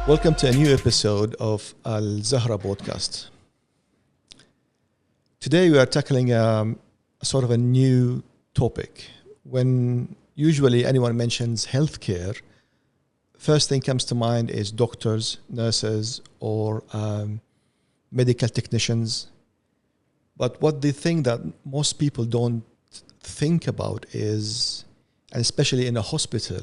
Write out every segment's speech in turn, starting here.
Welcome to a new episode of Al Zahra podcast. Today we are tackling a sort of a new topic. When usually anyone mentions healthcare, first thing comes to mind is doctors, nurses, or medical technicians. But what the thing that most people don't think about is, and especially in a hospital,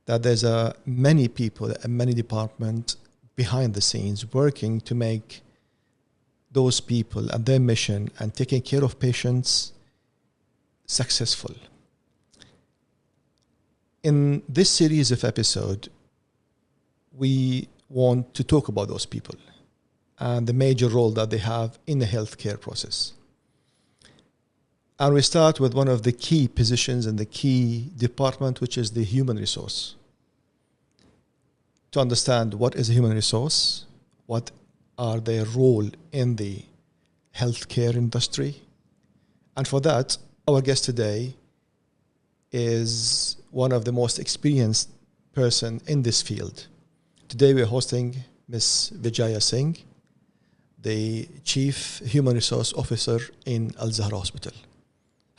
that there's many people and many departments behind the scenes working to make those people and their mission and taking care of patients successful. In this series of episodes, we want to talk about those people and the major role that they have in the healthcare process. And we start with one of the key positions in the key department, which is the human resource. To understand what is a human resource, what are their role in the healthcare industry. And for that, our guest today is one of the most experienced person in this field. Today we're hosting Miss Vijaya Sen, the Chief Human Resource Officer in Zahra Hospital.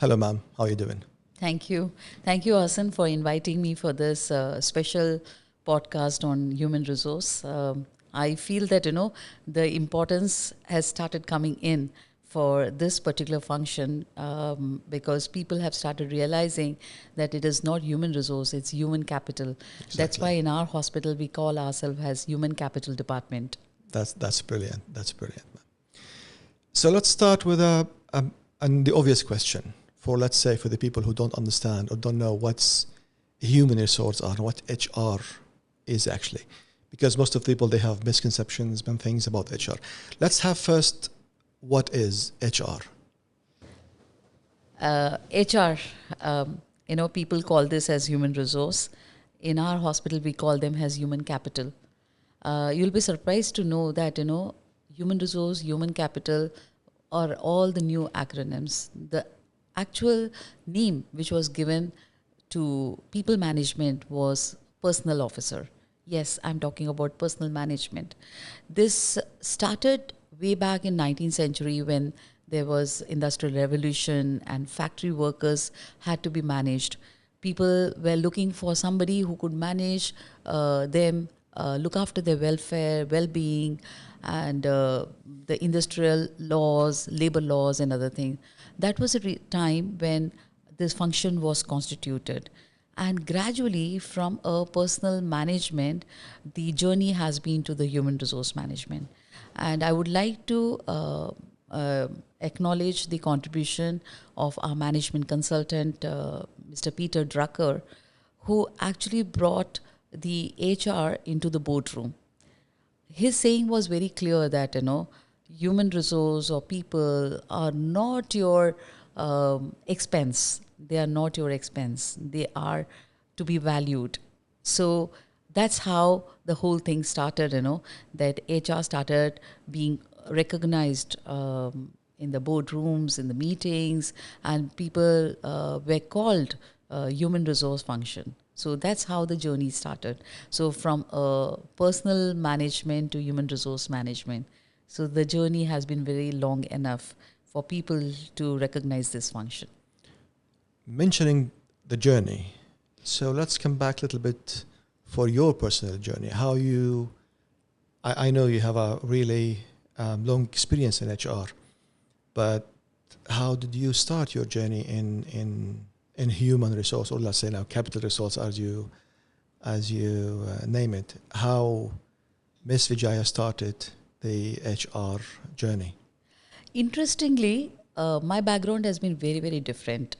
Hello, ma'am. How are you doing? Thank you. Thank you, Hassan, for inviting me for this special podcast on human resource. I feel that, the importance has started coming in for this particular function because people have started realizing that it is not human resource, it's human capital. Exactly. That's why in our hospital, we call ourselves as human capital department. That's brilliant. That's brilliant, ma'am. So let's start with and the obvious question for, let's say, for the people who don't understand or don't know what's human resource are and what HR is actually, because most of the people, they have misconceptions and things about HR. Let's have first, what is HR? HR, people call this as human resource. In our hospital, we call them as human capital. You'll be surprised to know that, human resource, human capital are all the new acronyms. The actual name which was given to people management was personal officer. Yes, I'm talking about personal management. This started way back in 19th century when there was industrial revolution and factory workers had to be managed. People were looking for somebody who could manage them, look after their welfare, well-being, and the industrial laws, labor laws, and other things. That was a time when this function was constituted. And gradually, from a personal management, the journey has been to the human resource management. And I would like to acknowledge the contribution of our management consultant, Mr. Peter Drucker, who actually brought the HR into the boardroom. His saying was very clear that, human resource or people are not your expense. They are not your expense. They are to be valued. So that's how the whole thing started, that HR started being recognized in the boardrooms, in the meetings, and people were called human resource function. So that's how the journey started. So from personal management to human resource management. So the journey has been very long enough for people to recognize this function. Mentioning the journey, so let's come back a little bit for your personal journey. How I know you have a really long experience in HR, but how did you start your journey in human resource, or let's say now capital resource, as you name it? How Miss Vijaya started the HR journey? Interestingly, my background has been very, very different.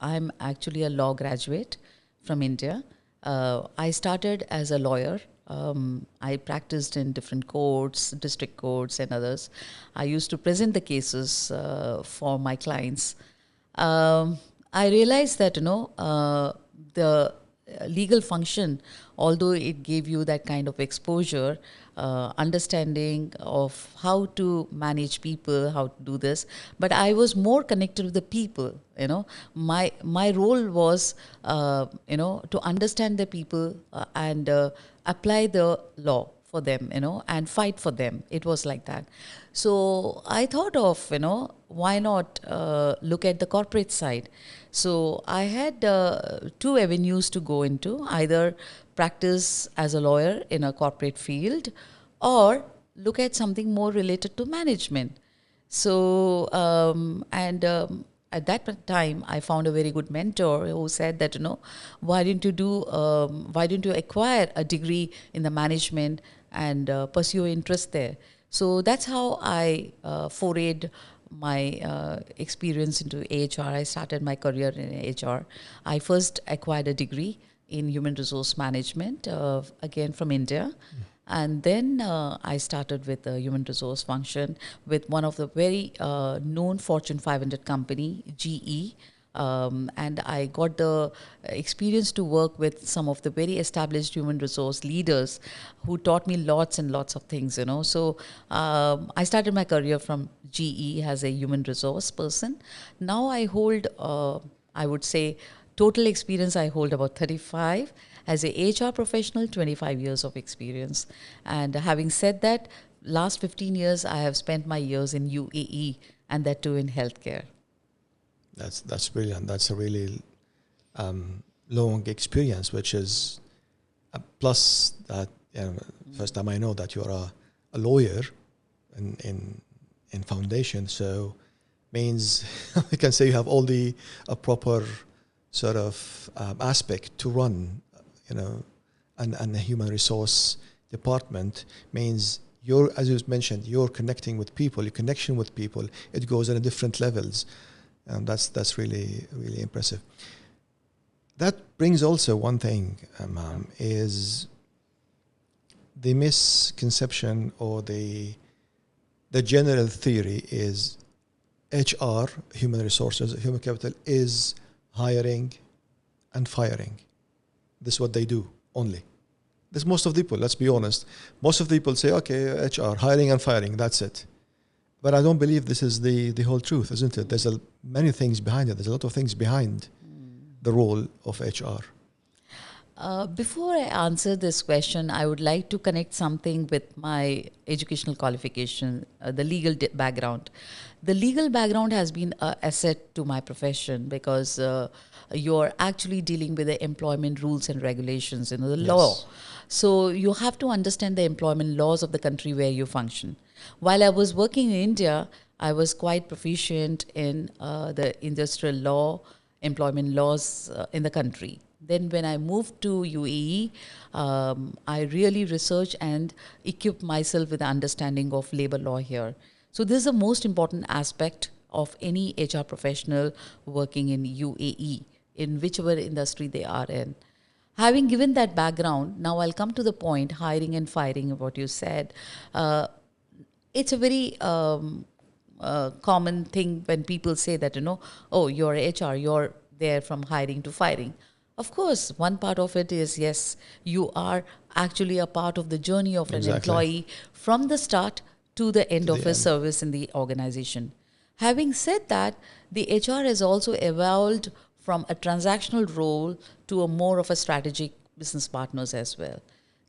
I'm actually a law graduate from India. I started as a lawyer. I practiced in different courts, district courts and others. I used to present the cases for my clients. I realized that, the legal function, although it gave you that kind of exposure, understanding of how to manage people, how to do this, but I was more connected with the people. My role was to understand the people and apply the law for them, and fight for them. It was like that. So I thought of, why not look at the corporate side. So I had two avenues to go into: either practice as a lawyer in a corporate field, or look at something more related to management. So, at that time, I found a very good mentor who said that, why don't you acquire a degree in the management and pursue your interest there? So that's how I forayed my experience into HR. I started my career in HR. I first acquired a degree in human resource management, again from India. And then I started with the human resource function with one of the very known Fortune 500 company, GE. And I got the experience to work with some of the very established human resource leaders who taught me lots and lots of things, So I started my career from GE as a human resource person. Now I hold, I would say, total experience I hold about 35. As a HR professional, 25 years of experience. And having said that, last 15 years I have spent my years in UAE, and that too in healthcare. That's brilliant. That's a really long experience, which is a plus. That first time I know that you're a lawyer in foundation, so means I can say you have all the a proper sort of aspect to run, and the human resource department means as you mentioned, you're connecting with people. Your connection with people, it goes on different levels. And that's really, really impressive. That brings also one thing, is the misconception or the general theory is HR, human resources, human capital, is hiring and firing. This is what they do only. This most of the people, let's be honest. Most of the people say, okay, HR, hiring and firing, that's it. But I don't believe this is the whole truth, isn't it? There's many things behind it. There's a lot of things behind the role of HR. Before I answer this question, I would like to connect something with my educational qualification, the legal background. The legal background has been an asset to my profession because you're actually dealing with the employment rules and regulations, the Yes. law. So you have to understand the employment laws of the country where you function. While I was working in India, I was quite proficient in the industrial law, employment laws in the country. Then when I moved to UAE, I really researched and equipped myself with the understanding of labor law here. So this is the most important aspect of any HR professional working in UAE, in whichever industry they are in. Having given that background, now I'll come to the point, hiring and firing, what you said. It's a very common thing when people say that, oh, you're HR, you're there from hiring to firing. Of course, one part of it is, yes, you are actually a part of the journey of an Exactly. employee from the start to the end of the his end. service in the organization. Having said that, the HR has also evolved from a transactional role to a more of a strategic business partners as well.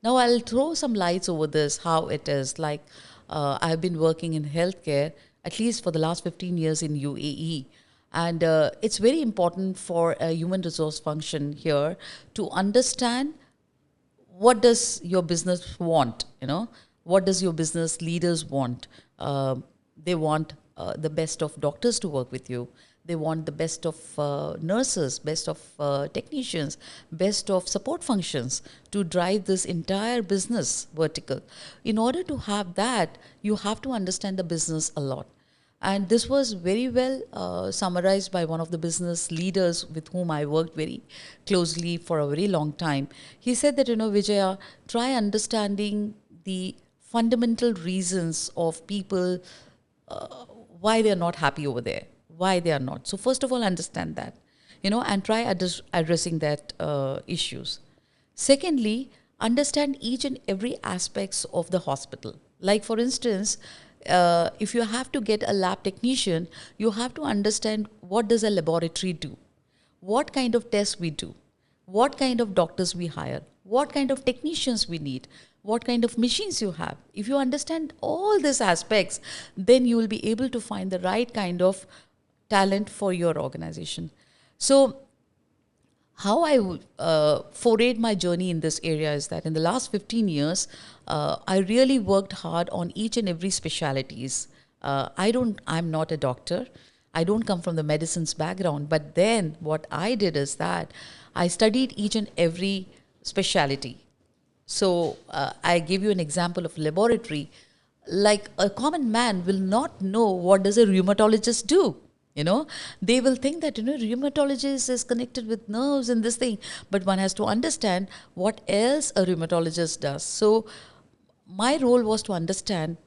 Now I'll throw some lights over this, how it is. Like I've been working in healthcare at least for the last 15 years in UAE. And it's very important for a human resource function here to understand what does your business want, what does your business leaders want. They want the best of doctors to work with you. They want the best of nurses, best of technicians, best of support functions to drive this entire business vertical. In order to have that, you have to understand the business a lot. And this was very well summarized by one of the business leaders with whom I worked very closely for a very long time. He said that, Vijaya, try understanding the fundamental reasons of people, why they're not happy over there, why they are not. So first of all, understand that. and try addressing that issues. Secondly, understand each and every aspects of the hospital. Like for instance, if you have to get a lab technician, you have to understand what does a laboratory do, what kind of tests we do, what kind of doctors we hire, what kind of technicians we need, what kind of machines you have. If you understand all these aspects, then you will be able to find the right kind of talent for your organization. So how I forayed my journey in this area is that in the last 15 years, I really worked hard on each and every specialities. I'm not a doctor. I don't come from the medicines background. But then what I did is that I studied each and every specialty. So I give you an example of laboratory. Like a common man will not know what does a rheumatologist do. They will think that rheumatologist is connected with nerves and this thing, but one has to understand what else a rheumatologist does. So my role was to understand,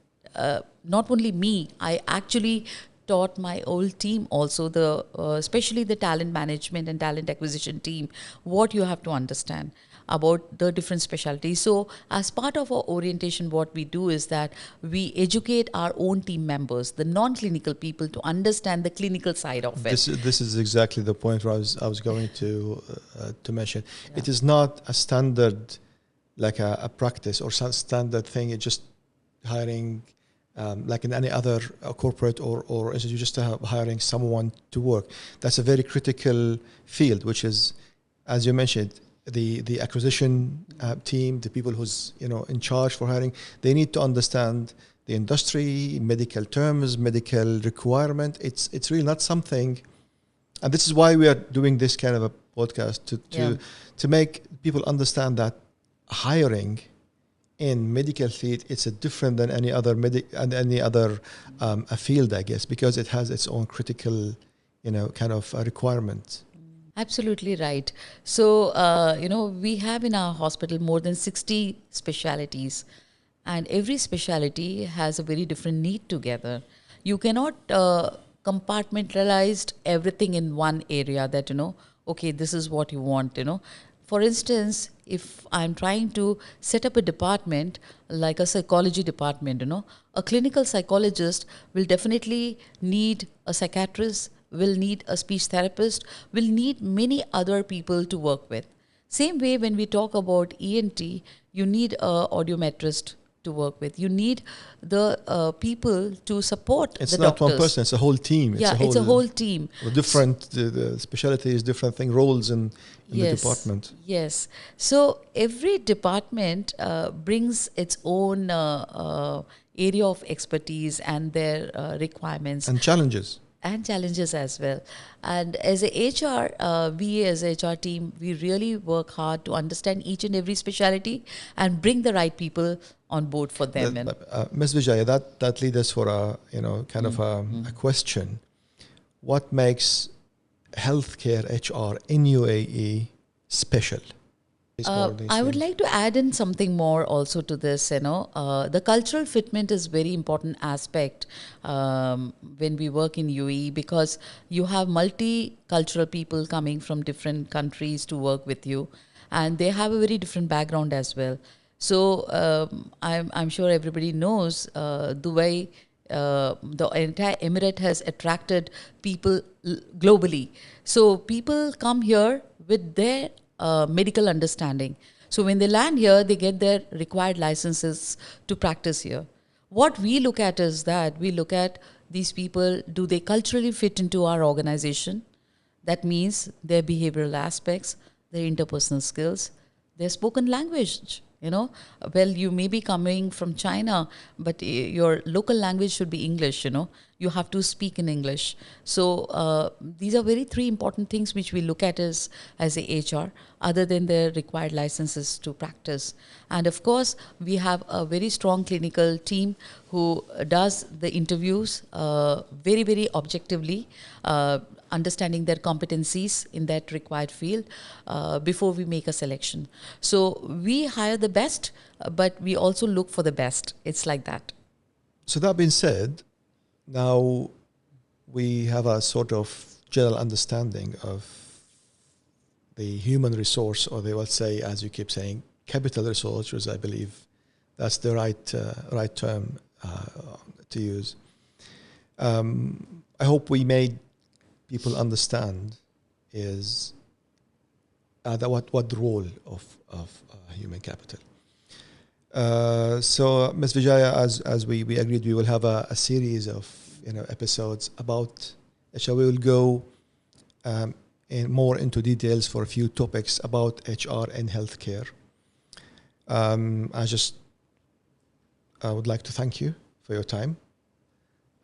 not only me, I actually taught my whole team also, especially the talent management and talent acquisition team, what you have to understand about the different specialties. So as part of our orientation, what we do is that we educate our own team members, the non-clinical people, to understand the clinical side of it. This is exactly the point where I was going to mention. Yeah. It is not a standard, like a practice or some standard thing. It's just hiring, like in any other corporate or institute, just hiring someone to work. That's a very critical field, which is, as you mentioned, the acquisition team, the people who's in charge for hiring, they need to understand the industry, medical terms, medical requirement. It's really not something, and this is why we are doing this kind of a podcast to make people understand that hiring in medical field, it's a different than any other a field, I guess, because it has its own critical kind of requirement. Absolutely right. So, we have in our hospital more than 60 specialities, and every specialty has a very different need together. You cannot compartmentalize everything in one area that, okay, this is what you want, For instance, if I'm trying to set up a department like a psychology department, a clinical psychologist will definitely need a psychiatrist, will need a speech therapist, will need many other people to work with. Same way when we talk about ENT, you need an audiometrist to work with. You need the people to support the doctors. It's not one person, it's a whole team. It's a whole team. Different the specialties, different roles in the department. Yes. So every department brings its own area of expertise and their requirements. And challenges. And challenges as well. And as a HR, we as a HR team, we really work hard to understand each and every specialty and bring the right people on board for them. Ms. Vijaya, that leads us for a a question. What makes healthcare HR in UAE special? I would like to add in something more also to this. The cultural fitment is very important aspect when we work in UAE, because you have multicultural people coming from different countries to work with you, and they have a very different background as well. So I'm sure everybody knows Dubai, the entire Emirate has attracted people globally. So people come here with their medical understanding. So when they land here, they get their required licenses to practice here. What we look at is that we look at these people, do they culturally fit into our organization? That means their behavioral aspects, their interpersonal skills, their spoken language. Well, you may be coming from China, but your local language should be English, You have to speak in English. So these are three important things which we look at as a HR, other than the required licenses to practice. And of course, we have a very strong clinical team who does the interviews very, very objectively, understanding their competencies in that required field before we make a selection. So we hire the best, but we also look for the best. It's like that. So that being said, now we have a sort of general understanding of the human resource, or they will say, as you keep saying, capital resource, which I believe that's the right term to use. I hope we made people understand is what the role of human capital. So, Ms. Vijaya, as we agreed, we will have a series of episodes about HR. We will go more into details for a few topics about HR and healthcare. I would like to thank you for your time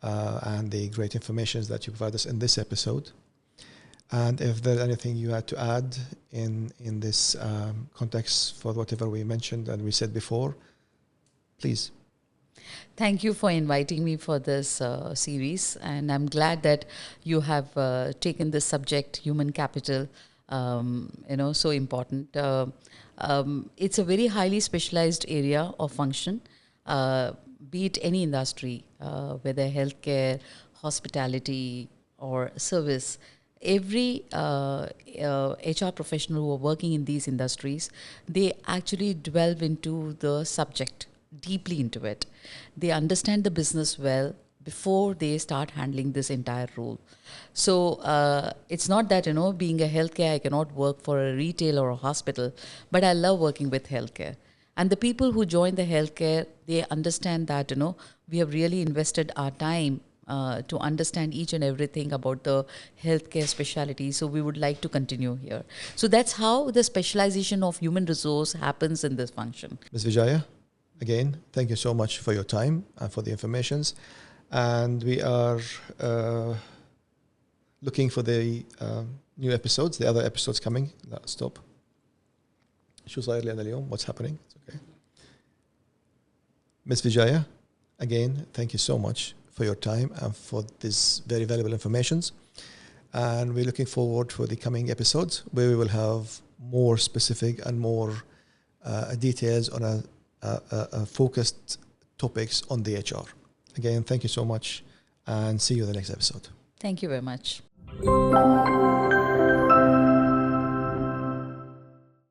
and the great information that you provided us in this episode. And if there's anything you had to add in this context for whatever we mentioned and we said before, please. Thank you for inviting me for this series, and I'm glad that you have taken this subject, human capital, so important. It's a very highly specialized area of function, be it any industry, whether healthcare, hospitality, or service. Every HR professional who are working in these industries, they actually delve into the subject, deeply into it. They understand the business well before they start handling this entire role. So it's not that, being a healthcare, I cannot work for a retail or a hospital, but I love working with healthcare. And the people who join the healthcare, they understand that, we have really invested our time to understand each and everything about the healthcare specialty. So we would like to continue here. So that's how the specialization of human resource happens in this function. Ms. Vijaya, again, thank you so much for your time and for the informations. And we are looking for the new episodes, the other episodes coming. لا, stop. شو صاير لنا اليوم? What's happening? It's okay. Ms. Vijaya, again, thank you so much for your time and for this very valuable information. And we're looking forward for the coming episodes where we will have more specific and more details on a focused topics on the HR. Again, thank you so much and see you in the next episode. Thank you very much.